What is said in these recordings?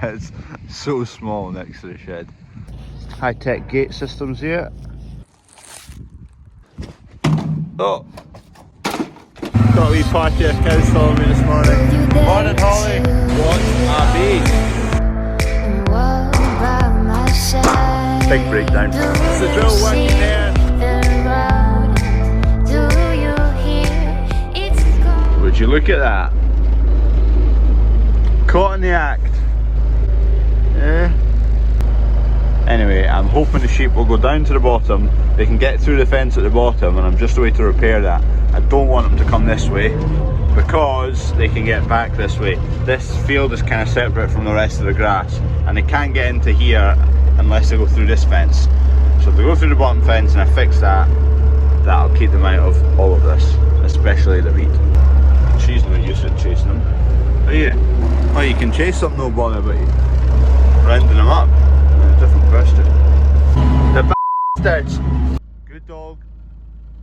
It's so small next to the shed. High-tech gate systems here. Oh! Got a wee party of cows following me this morning. Morning, Holly! What a bee! Big breakdown. It's the drill working there. Would you look at that? Caught in the act. Yeah. Anyway, I'm hoping the sheep will go down to the bottom. They can get through the fence at the bottom, and I'm just away to repair that. I don't want them to come this way because they can get back this way. This field is kind of separate from the rest of the grass, and they can't get into here unless they go through this fence. So if they go through the bottom fence and I fix that, that'll keep them out of all of this, especially the wheat. She's not used to chasing them. Are you? Oh, you can chase them, no bother about you rounding them up. Different question. The bastards! Good dog.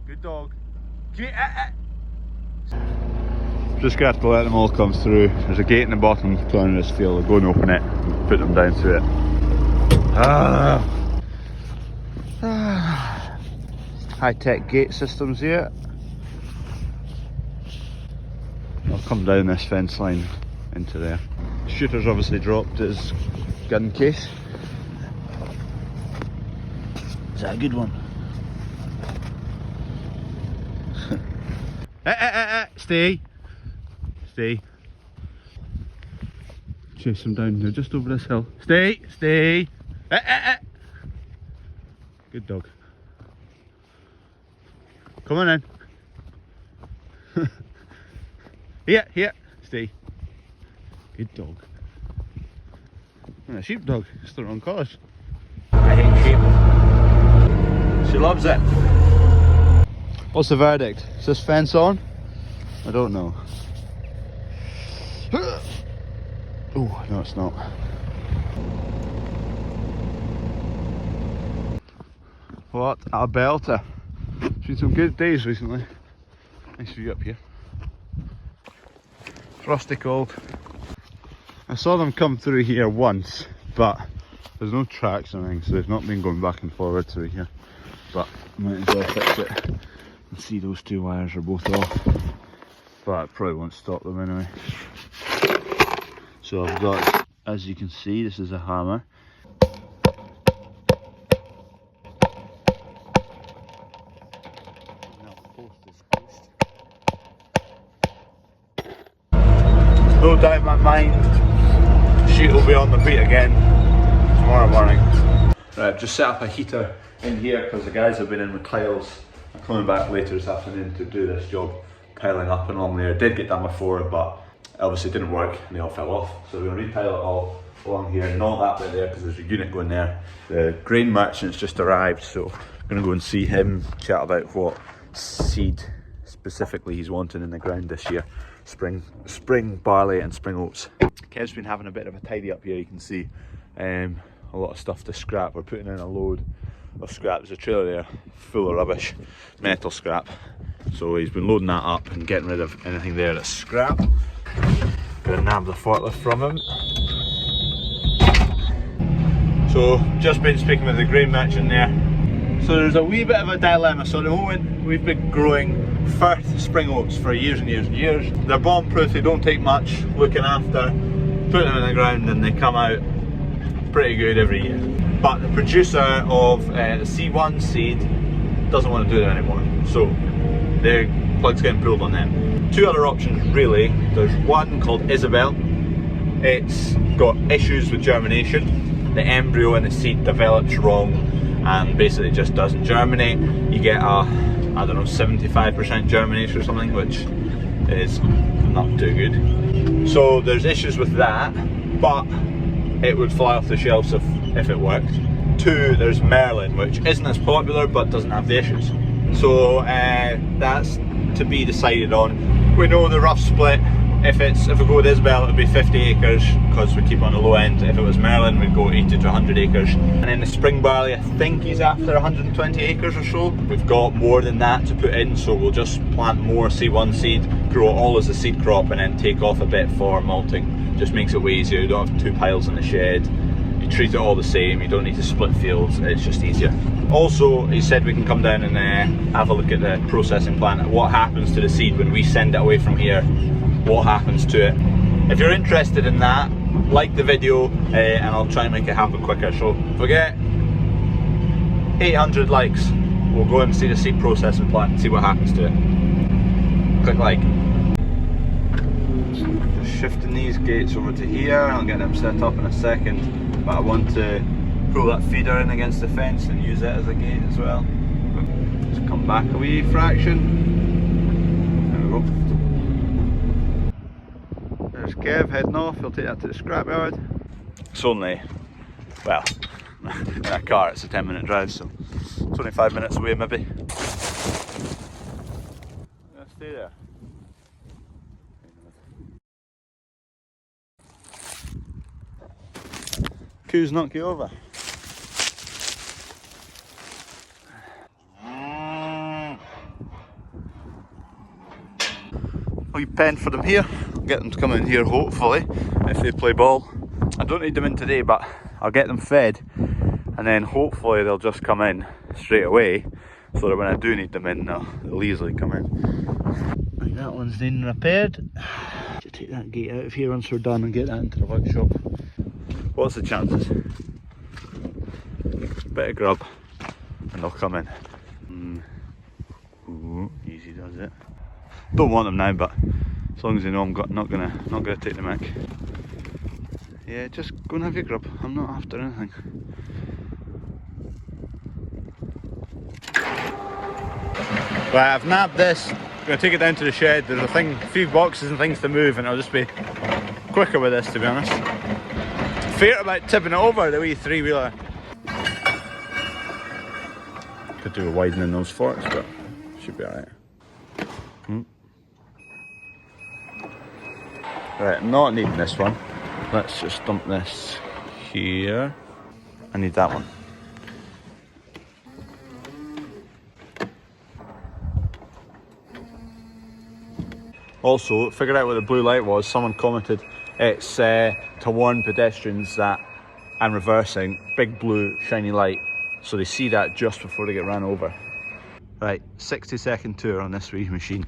Good dog. Just gonna have to let them all come through. There's a gate in the bottom down this field. I'll go and open it and put them down through it. High-tech gate systems here. I'll come down this fence line into there. The shooter's obviously dropped his gun case. Is that a good one? Stay. Stay. Chase them down. They're just over this hill. Stay. Stay. Good dog. Come on in. Here. Stay. Good dog. And a sheepdog. It's the wrong colours. I hate sheep. She loves it. What's the verdict? Is this fence on? I don't know. Oh, no it's not. What a belter. It's been some good days recently. Nice view up here. Frosty cold. I saw them come through here once, but there's no tracks or anything, so they've not been going back and forward through here. But I might as well fix it and see those two wires are both off. But it probably won't stop them anyway. So I've got, as you can see, this is a hammer. No doubt in my mind, the sheet will be on the beat again tomorrow morning. Right, I've just set up a heater in here because the guys have been in with tiles. I'm coming back later this afternoon to do this job, piling up and along there. It did get done before, but obviously it didn't work and they all fell off. So we're going to repile it all along here, not that bit there because there's a unit going there. The grain merchant's just arrived, so I'm going to go and see him, chat about what seed specifically he's wanting in the ground this year. Spring barley and spring oats. Kev's been having a bit of a tidy up here, you can see. A lot of stuff to scrap. We're putting in a load of scrap. There's a trailer there full of rubbish, metal scrap. So he's been loading that up and getting rid of anything there that's scrap. Gonna nab the forklift from him. So just been speaking with the grain merchant there. So there's a wee bit of a dilemma. So at the moment we've been growing Firth spring oats for years and years and years. They're bomb proof, they don't take much looking after. Put them in the ground and they come out pretty good every year. But the producer of the C1 seed doesn't want to do them anymore. So the plug's getting pulled on them. Two other options really. There's one called Isabel. It's got issues with germination. The embryo in the seed develops wrong and basically just doesn't germinate. You get a, I don't know, 75% germination or something, which is not too good. So there's issues with that, but it would fly off the shelves if it worked. Two, there's Merlin, which isn't as popular but doesn't have the issues. So that's to be decided on. We know the rough split If we go with Isabel, it'll be 50 acres because we keep on the low end. If it was Merlin, we'd go 80 to 100 acres. And then the spring barley, I think he's after 120 acres or so. We've got more than that to put in, so we'll just plant more C1 seed, grow it all as a seed crop, and then take off a bit for malting. Just makes it way easier. You don't have 2 piles in the shed. You treat it all the same. You don't need to split fields. It's just easier. Also, he said we can come down and have a look at the processing plant. What happens to the seed when we send it away from here? What happens to it? If you're interested in that, like the video and I'll try and make it happen quicker. So if we get 800 likes, we'll go and see the seed processing plant and see what happens to it. Click like. Just shifting these gates over to here. I'll get them set up in a second, but I want to pull that feeder in against the fence and use it as a gate as well. Just come back a wee fraction. There we go. There's Kev heading off. He'll take that to the scrapyard. It's only, well, in a car it's a 10-minute drive, so 25 minutes away maybe. I'm gonna stay there. Coos knock you over. We pen for them here. I'll get them to come in here hopefully if they play ball. I don't need them in today, but I'll get them fed and then hopefully they'll just come in straight away so that when I do need them in they'll easily come in. Right, that one's then repaired. Just take that gate out of here once we're done and get that into the workshop. What's the chances? Bit of grub and they'll come in. Ooh, easy does it. Don't want them now, but as long as they know I'm not gonna take the mic. Yeah, just go and have your grub. I'm not after anything. Right, I've nabbed this. I'm gonna take it down to the shed. There's a few boxes and things to move, and I'll just be quicker with this, to be honest. Fear about tipping it over, the wee 3-wheeler. Could do a widening those forks, but should be alright. Right, I'm not needing this one. Let's just dump this here. I need that one. Also, figured out what the blue light was. Someone commented it's to warn pedestrians that I'm reversing. Big blue shiny light, so they see that just before they get ran over. Right, 60-second tour on this wee machine.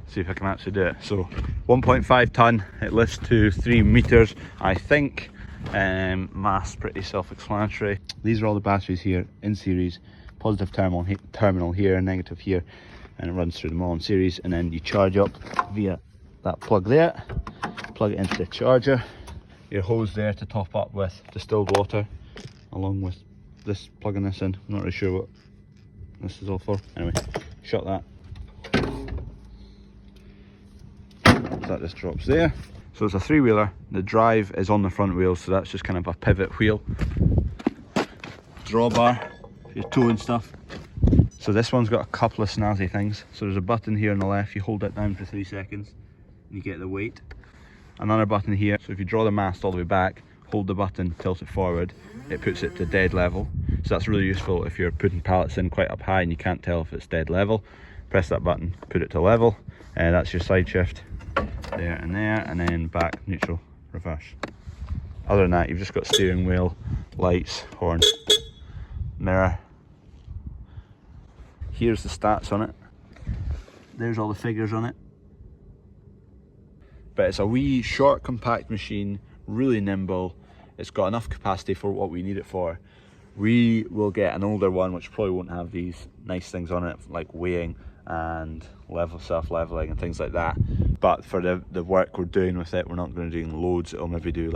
See if I can actually do it. So 1.5 ton, it lifts to 3 meters, I think. Mass pretty self-explanatory. These are all the batteries here in series. Positive terminal here, negative here, and it runs through them all in series. And then you charge up via that plug there. Plug it into the charger. Your hose there to top up with distilled water, along with this, plugging this in. I'm not really sure what this is all for. Anyway, shut that. That just drops there. So it's a 3-wheeler. The drive is on the front wheel, so that's just kind of a pivot wheel. Drawbar for your toe and stuff. So this one's got a couple of snazzy things. So there's a button here on the left, you hold it down for 3 seconds and you get the weight. Another button here, so if you draw the mast all the way back, hold the button, tilt it forward, it puts it to dead level. So that's really useful if you're putting pallets in quite up high and you can't tell if it's dead level. Press that button, put it to level, and that's your side shift. There, and then back, neutral, reverse. Other than that, you've just got steering wheel, lights, horn, mirror. Here's the stats on it. There's all the figures on it. But it's a wee, short, compact machine, really nimble. It's got enough capacity for what we need it for. We will get an older one which probably won't have these nice things on it, like weighing and self-leveling and things like that. But for the work we're doing with it, we're not going to do loads. It'll maybe do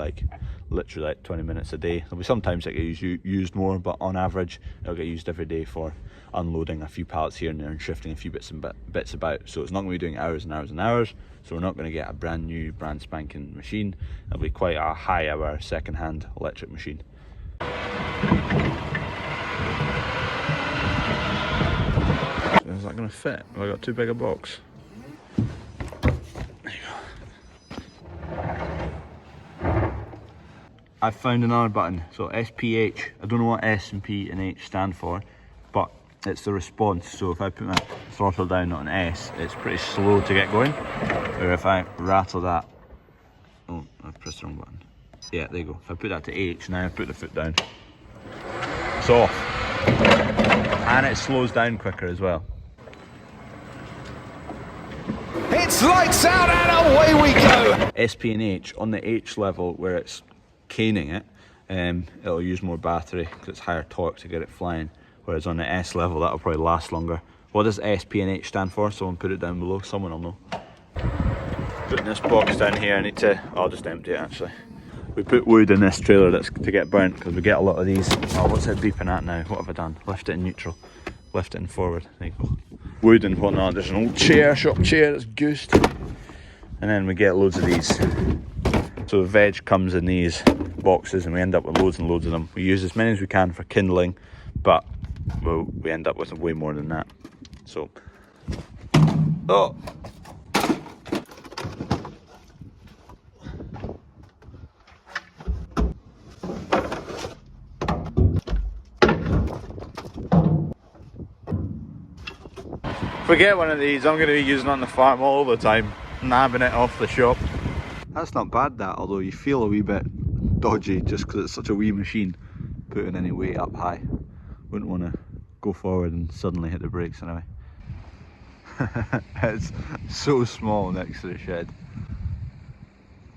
literally like 20 minutes a day. There'll be sometimes it gets used more, but on average it'll get used every day for unloading a few pallets here and there and shifting a few bits about. So it's not going to be doing hours and hours and hours. So we're not going to get a brand new, brand spanking machine. It'll be quite a high hour second-hand electric machine. Is that going to fit? Have I got too big a box? There you go. I've found another button. So SPH, I don't know what S and P and H stand for, but it's the response. So if I put my throttle down on S, it's pretty slow to get going. Or if I rattle that, oh, I've pressed the wrong button. Yeah, there you go. If I put that to H, now I put the foot down, it's off. And it slows down quicker as well. It's lights out and away we go! SP and H, on the H level where it's caning it, it'll use more battery because it's higher torque to get it flying. Whereas on the S level, that'll probably last longer. What does SP and H stand for? Someone put it down below, someone will know. Putting this box down here, I need to, I'll just empty it actually. We put wood in this trailer that's to get burnt because we get a lot of these. Oh, what's it beeping at now? What have I done? Left it in neutral. Left it in forward. There you go. Wood and whatnot. There's an old chair, shop chair that's goosed. And then we get loads of these. So the veg comes in these boxes and we end up with loads and loads of them. We use as many as we can for kindling, but well, we end up with way more than that. So, oh! If we get one of these, I'm going to be using it on the farm all the time, nabbing it off the shop. That's not bad that, although you feel a wee bit dodgy just because it's such a wee machine putting any weight up high. Wouldn't want to go forward and suddenly hit the brakes anyway. It's so small next to the shed.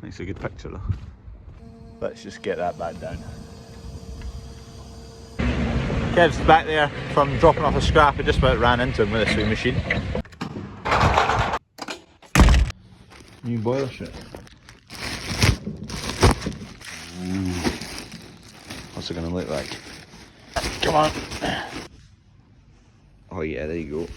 Makes a good picture though. Let's just get that back down. Kev's back there from dropping off a scrap. I just about ran into him with this wee machine. New boiler shit. Ooh. What's it gonna look like? Come on. Oh yeah, there you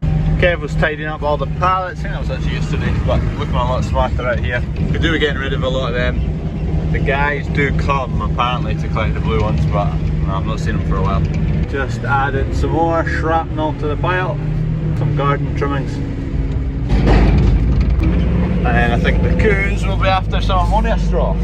go. Kev was tidying up all the pallets. I think that was actually yesterday, but looking a lot smarter out here. Could do with getting rid of a lot of them. The guys do come apparently to collect the blue ones, but no, I've not seen them for a while. Just added some more shrapnel to the pile, some garden trimmings. And then I think the coos will be after some ammonia straw.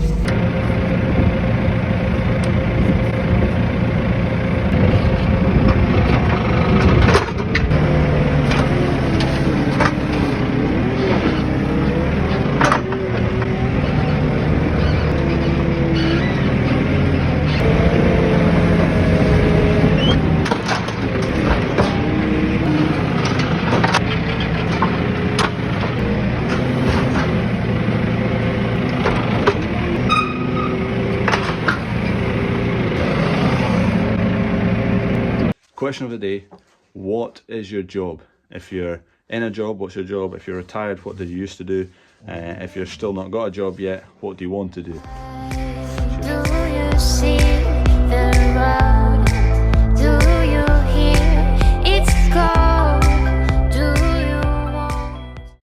Question of the day, what is your job? If you're in a job, what's your job? If you're retired, what did you used to do? If you're still not got a job yet, what do you want to do?